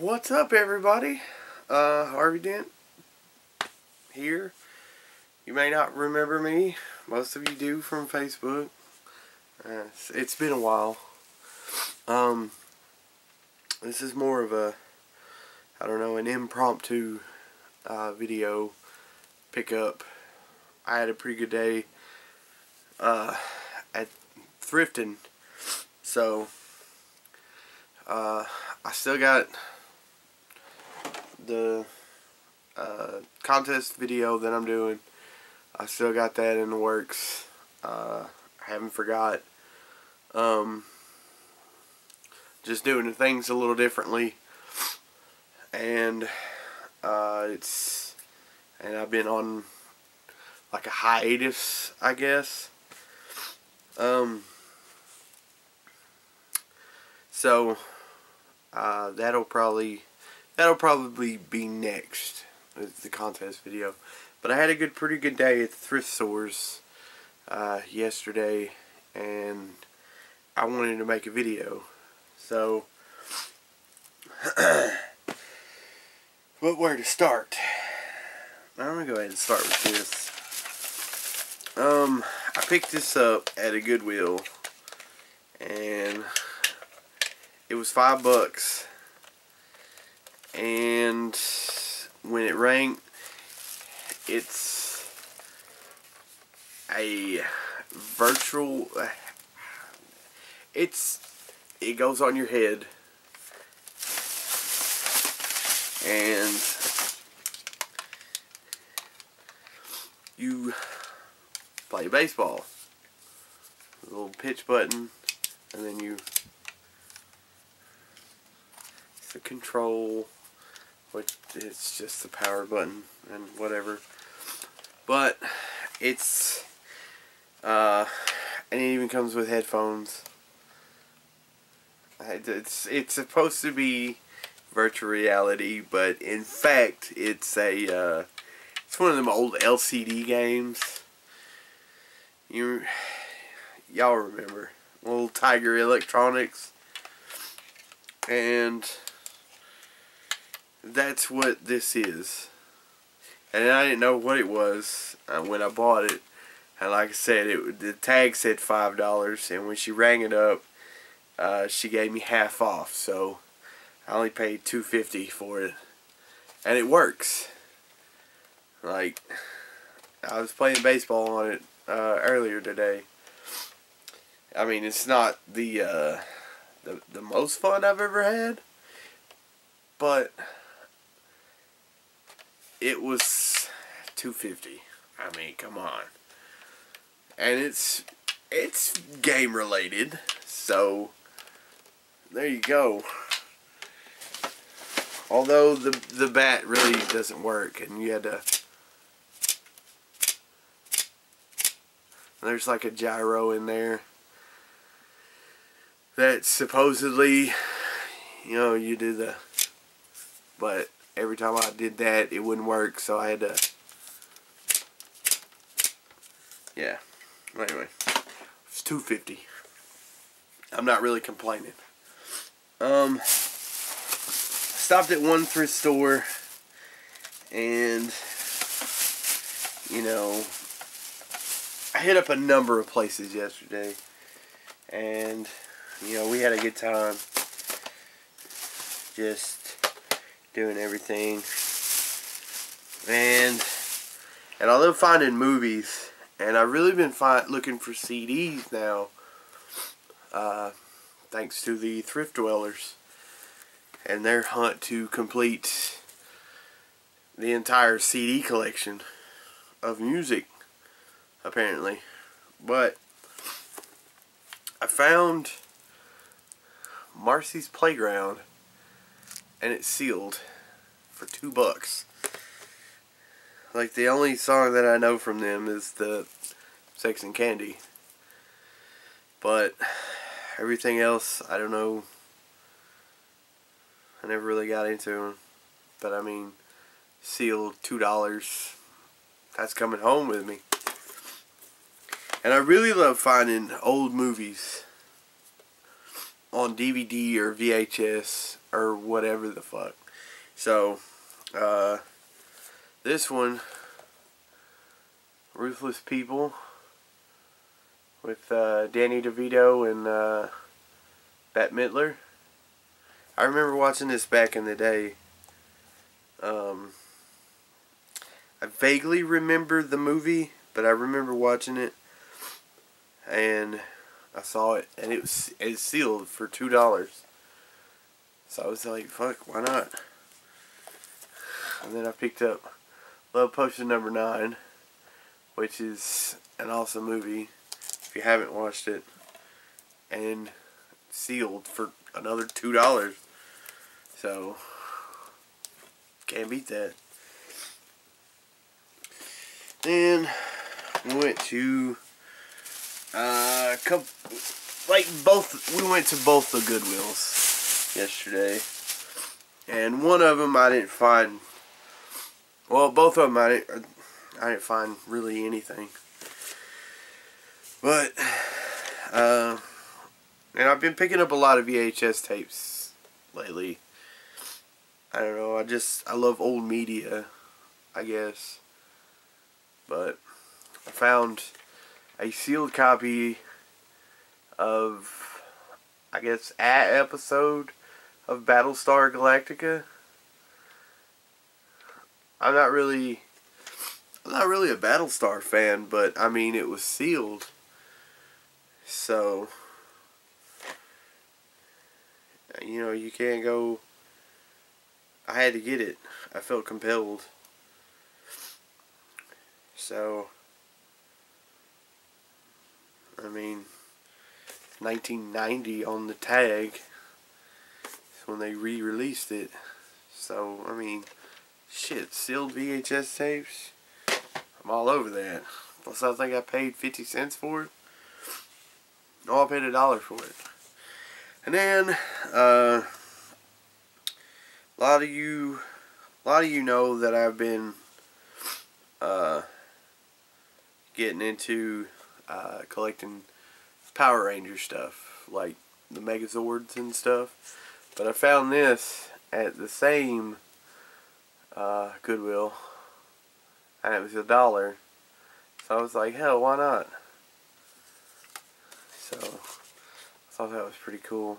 What's up, everybody? Harvey Dent here. You may not remember me. Most of you do from Facebook. It's been a while. This is more of a, I don't know, an impromptu video pickup. I had a pretty good day at thrifting, so I still got the contest video that I'm doing. I still got that in the works. I haven't forgot. Just doing the things a little differently, and I've been on like a hiatus, I guess. So that'll probably be next, is the contest video. But I had a pretty good day at the thrift stores yesterday, and I wanted to make a video. So, but where to start? I'm gonna go ahead and start with this. I picked this up at a Goodwill, and it was $5. And when it rang, it's a virtual, it goes on your head, and you play baseball. A little pitch button, and then it's the control, which it's just the power button and whatever. But it's and it even comes with headphones. It's supposed to be virtual reality, but in fact it's one of them old LCD games. Y'all remember old Tiger Electronics, and that's what this is. And I didn't know what it was when I bought it. And like I said, the tag said $5, and when she rang it up, she gave me half off. So I only paid $2.50 for it, and it works. Like, I was playing baseball on it earlier today. I mean, it's not the most fun I've ever had, but it was $2.50. I mean, come on. And it's game related, so there you go. Although the bat really doesn't work, and you had to. There's like a gyro in there that supposedly, you do the. But every time I did that, it wouldn't work, so I had to. Yeah. Anyway, it's $2.50. I'm not really complaining. Stopped at one thrift store, and I hit up a number of places yesterday, and we had a good time just doing everything. And although finding movies, and I've really been looking for CDs now, thanks to the Thrift Dwellers and their hunt to complete the entire CD collection of music, apparently. But I found Marcy's Playground, and it's sealed for $2. Like, the only song that I know from them is the Sex and Candy. But everything else, I don't know. I never really got into them. But I mean, sealed $2. That's coming home with me. And I really love finding old movies on DVD or VHS or whatever the fuck. So, this one, Ruthless People, with Danny DeVito and Bette Midler. I remember watching this back in the day. I vaguely remember the movie, but I remember watching it, and I saw it, and it's sealed for $2. So I was like, fuck, why not? And then I picked up Love Potion number 9, which is an awesome movie if you haven't watched it, and sealed for another $2. So can't beat that. Then we went to a couple, we went to both the Goodwills yesterday, and one of them I didn't find. Well, both of them I didn't find really anything. But and I've been picking up a lot of VHS tapes lately. I don't know. I love old media, I guess. But I found a sealed copy of, I guess, an episode of Battlestar Galactica. I'm not really a Battlestar fan, but I mean, it was sealed. So, you know, you can't go. I had to get it. I felt compelled. So, I mean, 1990 on the tag is when they re-released it. So, I mean, shit, sealed VHS tapes, I'm all over that. Plus, I think I paid 50 cents for it. No, I paid $1 for it. And then, a lot of you know that I've been getting into collecting Power Ranger stuff, like the Megazords and stuff. But I found this at the same Goodwill, and it was $1. So I was like, hell, why not? So I thought that was pretty cool.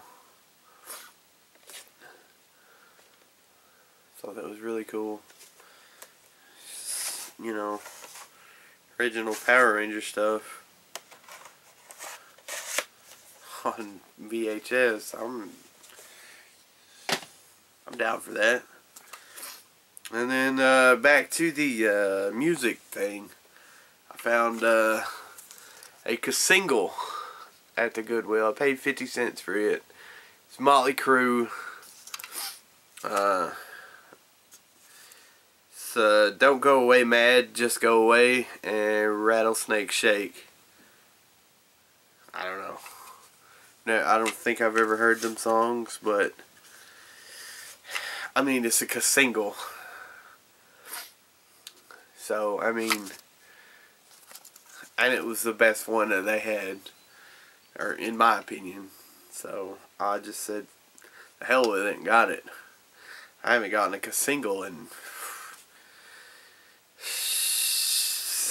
Thought that was really cool. You know, original Power Ranger stuff on VHS. I'm down for that. And then back to the music thing. I found a single at the Goodwill. I paid 50 cents for it. It's Motley Crue. It's Don't Go Away Mad, Just Go Away, and Rattlesnake Shake. I don't know. No, I don't think I've ever heard them songs, but I mean, it's a single. So, I mean, and it was the best one that they had, or in my opinion. So I just said, the hell with it and got it. I haven't gotten a single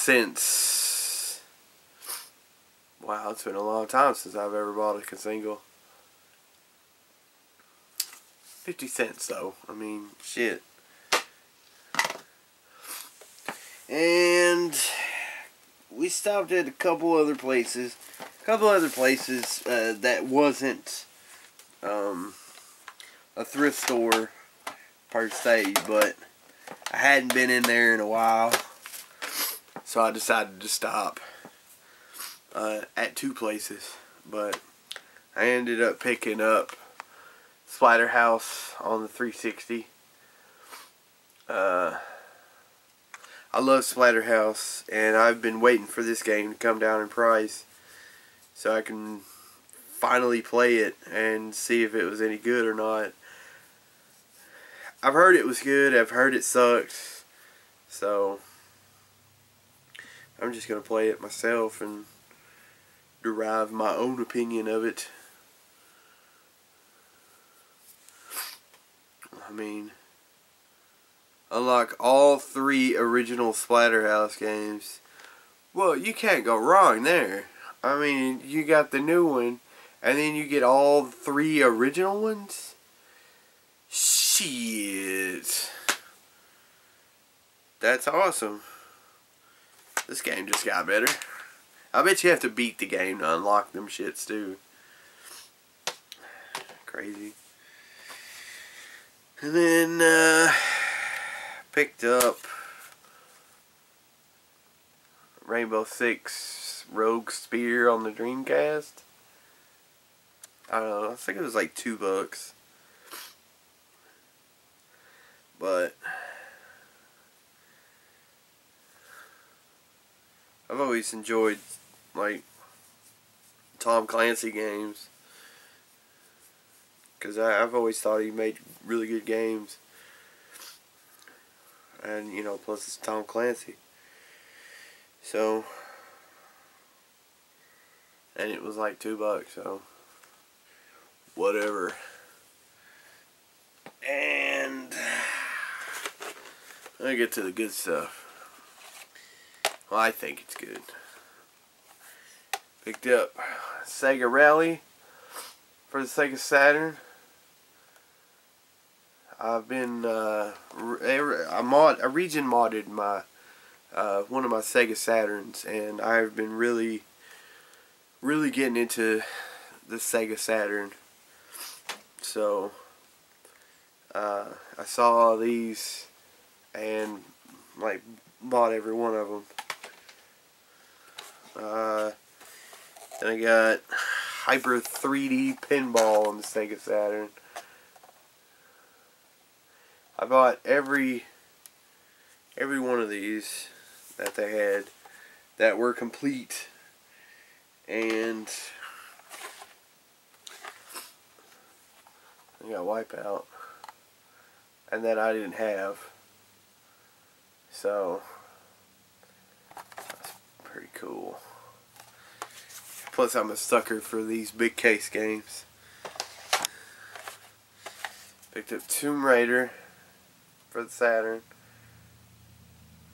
since, wow, it's been a long time since I've ever bought a single. 50 cents though, I mean, shit. And we stopped at a couple other places that wasn't a thrift store per se, but I hadn't been in there in a while, so I decided to stop at 2 places. But I ended up picking up Splatterhouse on the 360. I love Splatterhouse, and I've been waiting for this game to come down in price so I can finally play it and see if it was any good or not. I've heard it was good, I've heard it sucked, so I'm just going to play it myself and derive my own opinion of it. I mean, unlock all 3 original Splatterhouse games. Well, you can't go wrong there. I mean, you got the new one, and then you get all 3 original ones? Shit. That's awesome. This game just got better. I bet you have to beat the game to unlock them shits too. Crazy. And then picked up Rainbow Six Rogue Spear on the Dreamcast. I don't know, I think it was like $2. But I've always enjoyed like Tom Clancy games, because I've always thought he made really good games. And, you know, plus it's Tom Clancy. So, and it was like $2, so whatever. And let me get to the good stuff. Well, I think it's good. Picked up Sega Rally for the Sega Saturn. I've been I region modded my one of my Sega Saturns, and I've been really getting into the Sega Saturn. So I saw these and like bought every one of them. Then I got Hyper 3D Pinball on the Sega Saturn. I bought every one of these that they had that were complete, and I got Wipeout, and that I didn't have, so that's pretty cool. Plus, I'm a sucker for these big case games. Picked up Tomb Raider for the Saturn.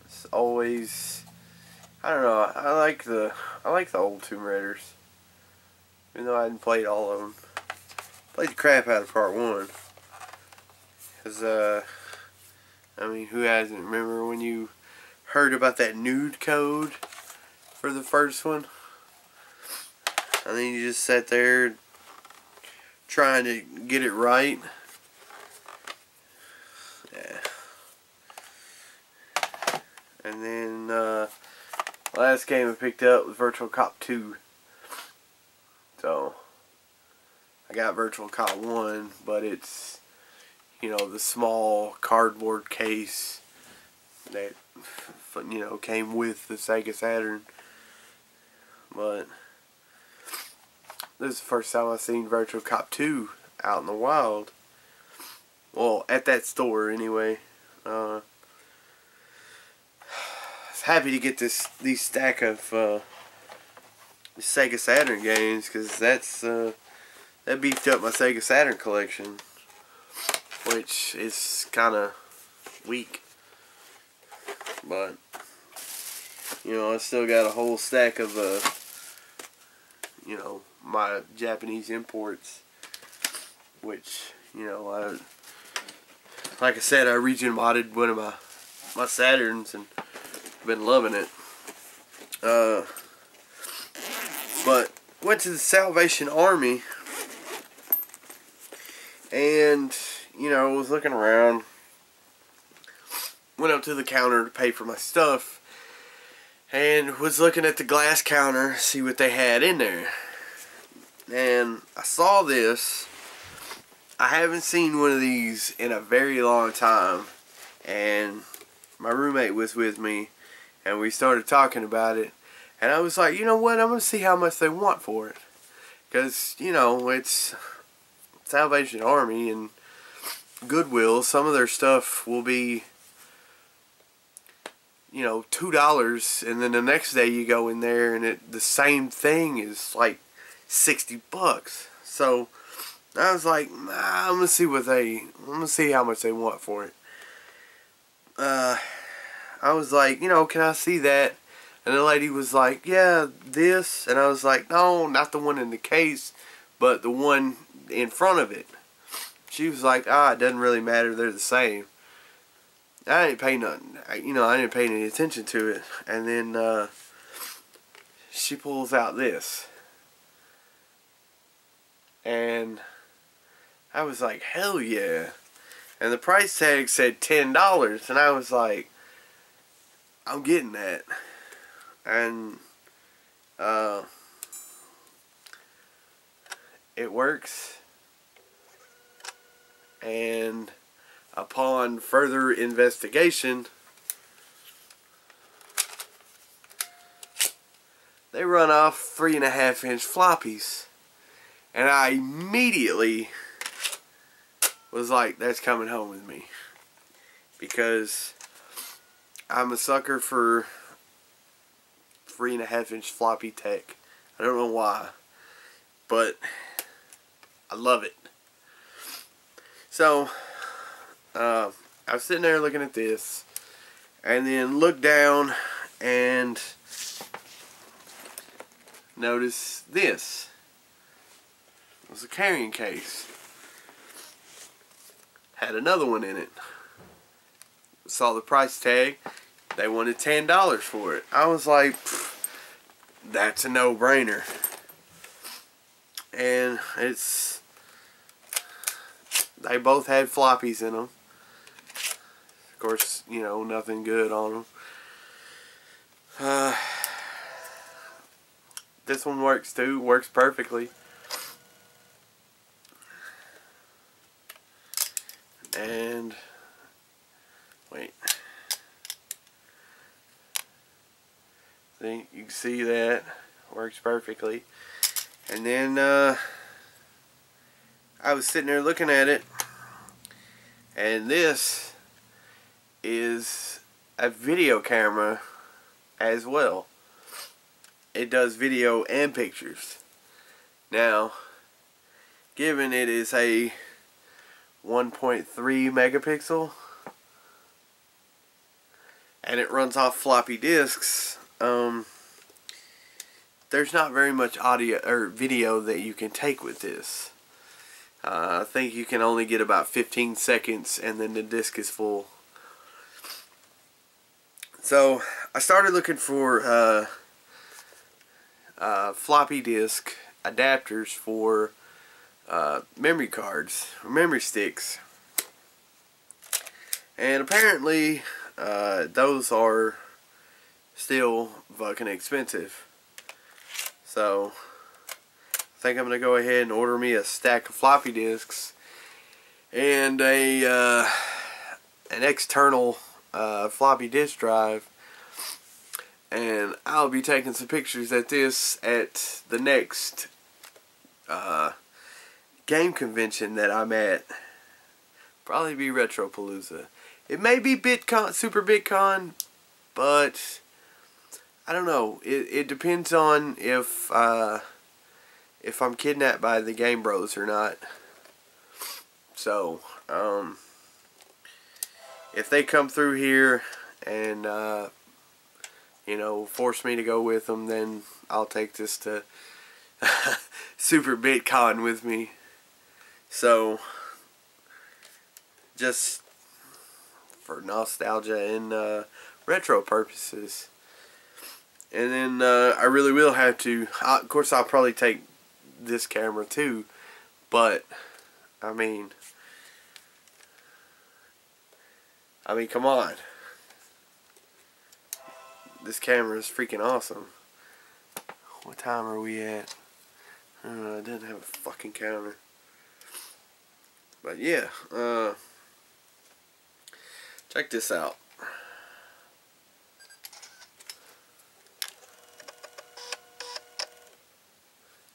It's always, I don't know, I like the old Tomb Raiders, even though I hadn't played all of them. Played the crap out of part 1, because I mean, who hasn't? Remember when you heard about that nude code for the first one, and then you just sat there trying to get it right? Yeah. And then last game I picked up was Virtual Cop 2. So I got Virtual Cop 1, but it's, you know, the small cardboard case that, you know, came with the Sega Saturn. But this is the first time I've seen Virtual Cop 2 out in the wild. Well, at that store anyway. I was happy to get these stack of Sega Saturn games, because that beefed up my Sega Saturn collection, which is kind of weak. But you know, I still got a whole stack of you know, my Japanese imports, which, you know, like I said, I region modded one of my Saturns and been loving it. But went to the Salvation Army, and, you know, was looking around, went up to the counter to pay for my stuff, and was looking at the glass counter, see what they had in there. And I saw this. I haven't seen one of these in a very long time, and my roommate was with me, and we started talking about it, and I was like, you know what, I'm going to see how much they want for it, because, you know, it's Salvation Army and Goodwill. Some of their stuff will be, you know, $2, and then the next day you go in there and the same thing is like $60. So I was like, nah, I'm gonna see how much they want for it. I was like, you know, can I see that? And the lady was like, yeah, this. And I was like, no, not the one in the case, but the one in front of it. She was like, it doesn't really matter, they're the same. I didn't pay nothing, I didn't pay any attention to it. And then she pulls out this. And I was like, hell yeah. And the price tag said $10. And I was like, I'm getting that. And it works. And upon further investigation, they run off 3.5-inch floppies. And I immediately was like, that's coming home with me. Because I'm a sucker for 3.5-inch floppy tech. I don't know why, but I love it. So I was sitting there looking at this, and then looked down and noticed this. It was a carrying case. Had another one in it. Saw the price tag. They wanted $10 for it. I was like, that's a no-brainer. And they both had floppies in them. Of course, you know, nothing good on them. This one works too. Works perfectly. And wait. See, you can see that works perfectly. And then I was sitting there looking at it, and this is a video camera as well. It does video and pictures. Now, given it is a 1.3 megapixel and it runs off floppy disks, there's not very much audio or video that you can take with this. I think you can only get about 15 seconds and then the disc is full. So I started looking for floppy disk adapters for memory cards, or memory sticks, and apparently those are still fucking expensive. So I think I'm gonna go ahead and order me a stack of floppy disks and an external floppy disk drive, and I'll be taking some pictures at this at the next game convention that I'm at. Probably be Retropalooza. It may be BitCon, Super BitCon, but I don't know. It depends on if I'm kidnapped by the Game Bros or not. So if they come through here and you know, force me to go with them, then I'll take this to Super BitCon with me. So just for nostalgia and retro purposes. And then I really will have to, of course I'll probably take this camera too, but I mean come on. This camera is freaking awesome. What time are we at? I didn't have a fucking counter. But yeah, check this out.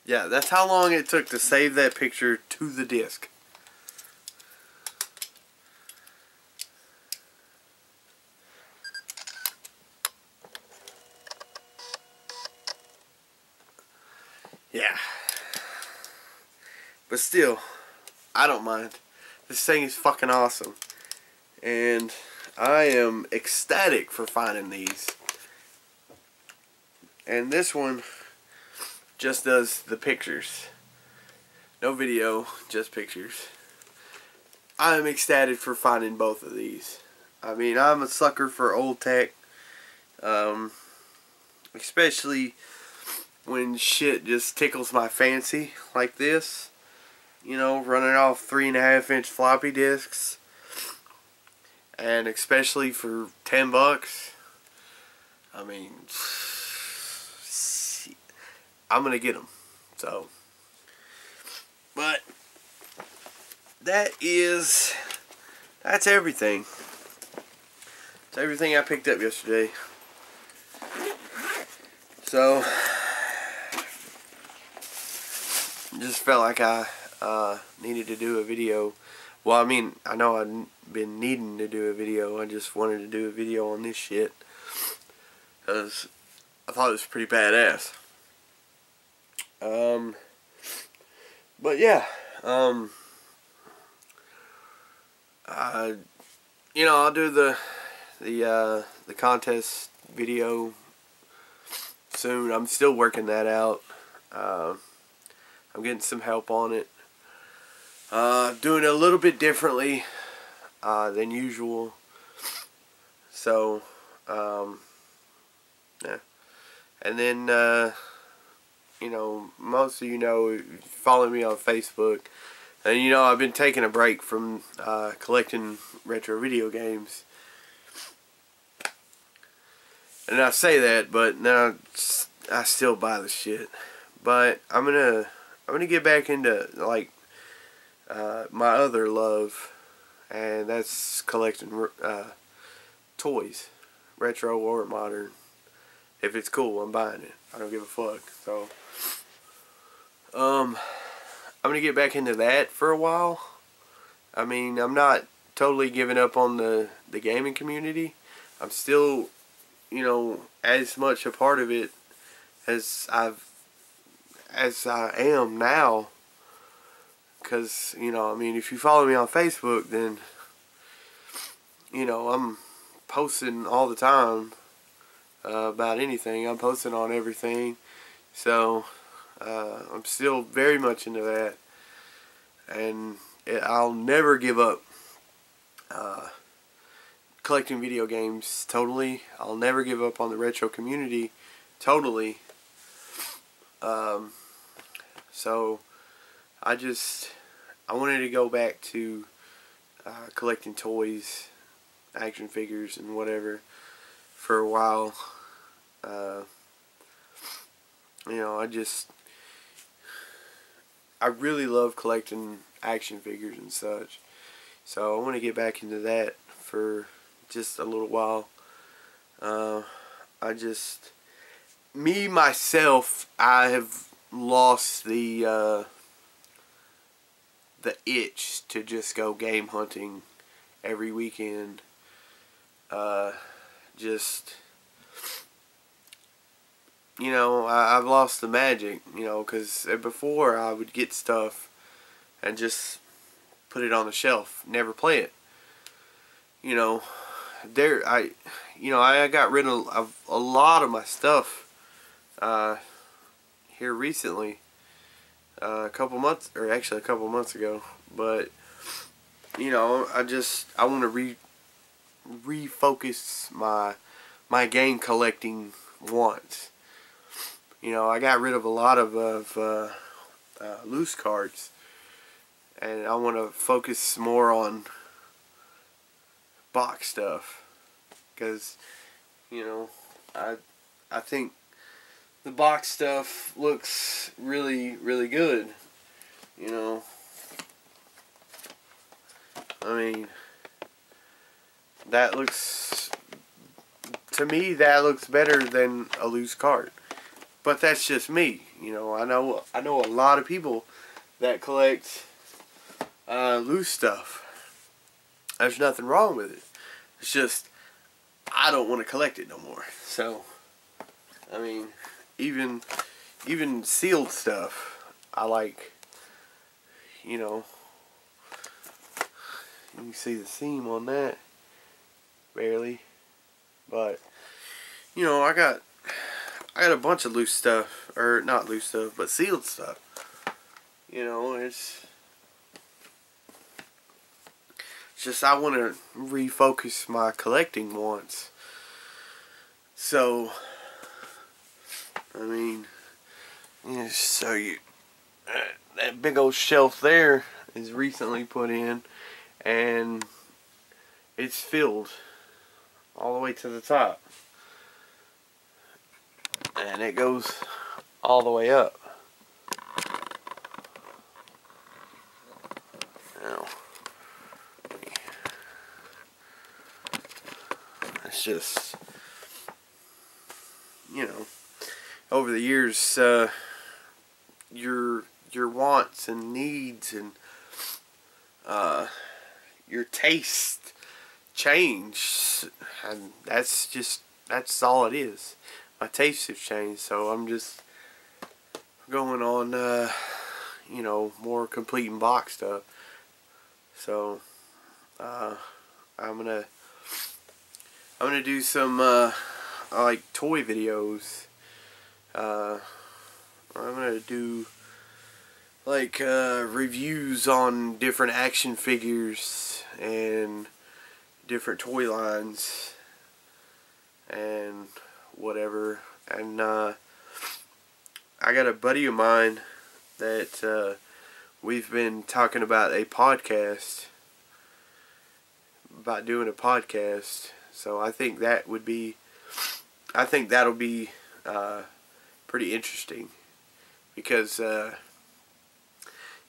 Yeah, that's how long it took to save that picture to the disc. Yeah. But still, I don't mind. This thing is fucking awesome. And I am ecstatic for finding these. And this one just does the pictures. No video, just pictures. I am ecstatic for finding both of these. I mean, I'm a sucker for old tech. Especially when shit just tickles my fancy like this. You know, running off 3.5-inch floppy disks. And especially for $10. I mean, I'm gonna get them. So, but that's everything. That's everything I picked up yesterday. So, just felt like I needed to do a video. Well, I mean, I know I've been needing to do a video. I just wanted to do a video on this shit because I thought it was pretty badass. But yeah, you know, I'll do the contest video soon. I'm still working that out. I'm getting some help on it. Doing it a little bit differently than usual. So, yeah. And then, you know, most of you know, follow me on Facebook. And you know, I've been taking a break from collecting retro video games. And I say that, but now I still buy the shit. But I'm gonna get back into like my other love, and that's collecting toys, retro or modern. If it's cool, I'm buying it. I don't give a fuck. So, I'm gonna get back into that for a while. I mean, I'm not totally giving up on the gaming community. I'm still, you know, as much a part of it as I am now. Because, you know, I mean, if you follow me on Facebook, then, you know, I'm posting all the time about anything. I'm posting on everything. So, I'm still very much into that. And I'll never give up collecting video games totally. I'll never give up on the retro community totally. So, I wanted to go back to collecting toys, action figures, and whatever for a while. You know, I really love collecting action figures and such. So I want to get back into that for just a little while. Myself, I have lost the itch to just go game hunting every weekend. You know, I've lost the magic, you know, because before I would get stuff and just put it on the shelf, never play it. You know, I got rid of a lot of my stuff here recently, a couple months ago. But you know, I want to refocus my game collecting wants. You know, I got rid of a lot of loose cards, and I want to focus more on box stuff, because, you know, I think the box stuff looks really, really good. You know, I mean, to me, that looks better than a loose card. But that's just me, you know. I know a lot of people that collect loose stuff. There's nothing wrong with it. It's just I don't want to collect it no more. So, I mean, even sealed stuff, I like. You know, You can see the seam on that. Barely. But, you know, I got a bunch of loose stuff. Or, not loose stuff, but sealed stuff. You know, it's just I want to refocus my collecting wants. So, I mean, yeah, so that big old shelf there is recently put in, and it's filled all the way to the top, and it goes all the way up. Now, it's just, you know, over the years, your wants and needs and your taste change, and that's all it is. My taste has changed, so I'm just going on you know, more complete and box stuff. So I'm gonna do some like toy videos. I'm gonna do like reviews on different action figures and different toy lines and whatever. And I got a buddy of mine that we've been talking about a podcast, about doing a podcast. So I think that'll be pretty interesting, because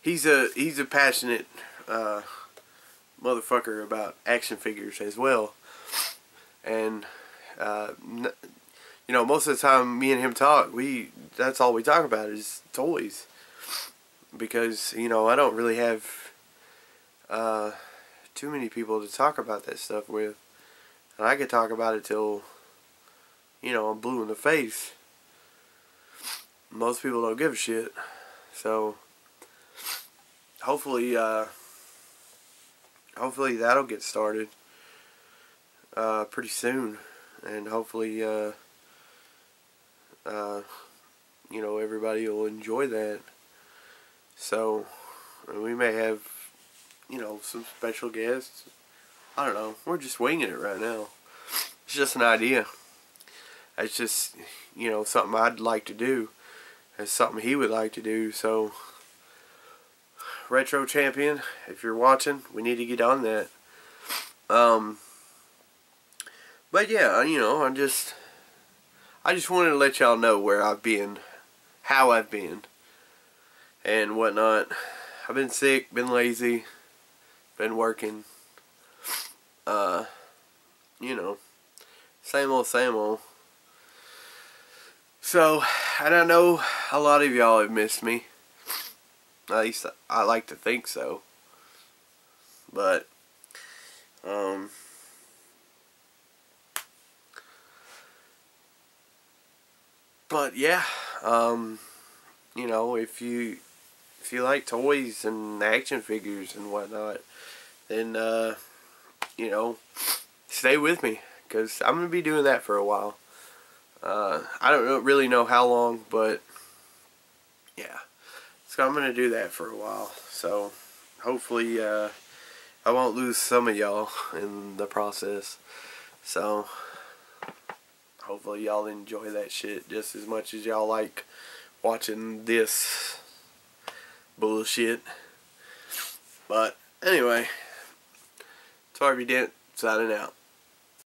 he's a passionate motherfucker about action figures as well. And you know, most of the time me and him talk, that's all we talk about is toys, because, you know, I don't really have too many people to talk about that stuff with, and I could talk about it till, you know, I'm blue in the face. Most people don't give a shit. So hopefully that'll get started pretty soon, and hopefully you know, everybody will enjoy that. So we may have, you know, some special guests. I don't know. We're just winging it right now. It's just an idea. It's just, you know, something I'd like to do. It's something he would like to do. So, Retro Champion, if you're watching, we need to get on that. But yeah, you know, I just wanted to let y'all know where I've been, how I've been, and whatnot. I've been sick, been lazy, been working. You know, same old, same old. So, and I know a lot of y'all have missed me. At least I like to think so. But, yeah, you know, if you like toys and action figures and whatnot, then you know, stay with me, because I'm gonna be doing that for a while. I don't really know how long, but yeah, so I'm gonna do that for a while. So hopefully I won't lose some of y'all in the process. So hopefully y'all enjoy that shit just as much as y'all like watching this bullshit. But anyway, it's Harvey Dent signing out.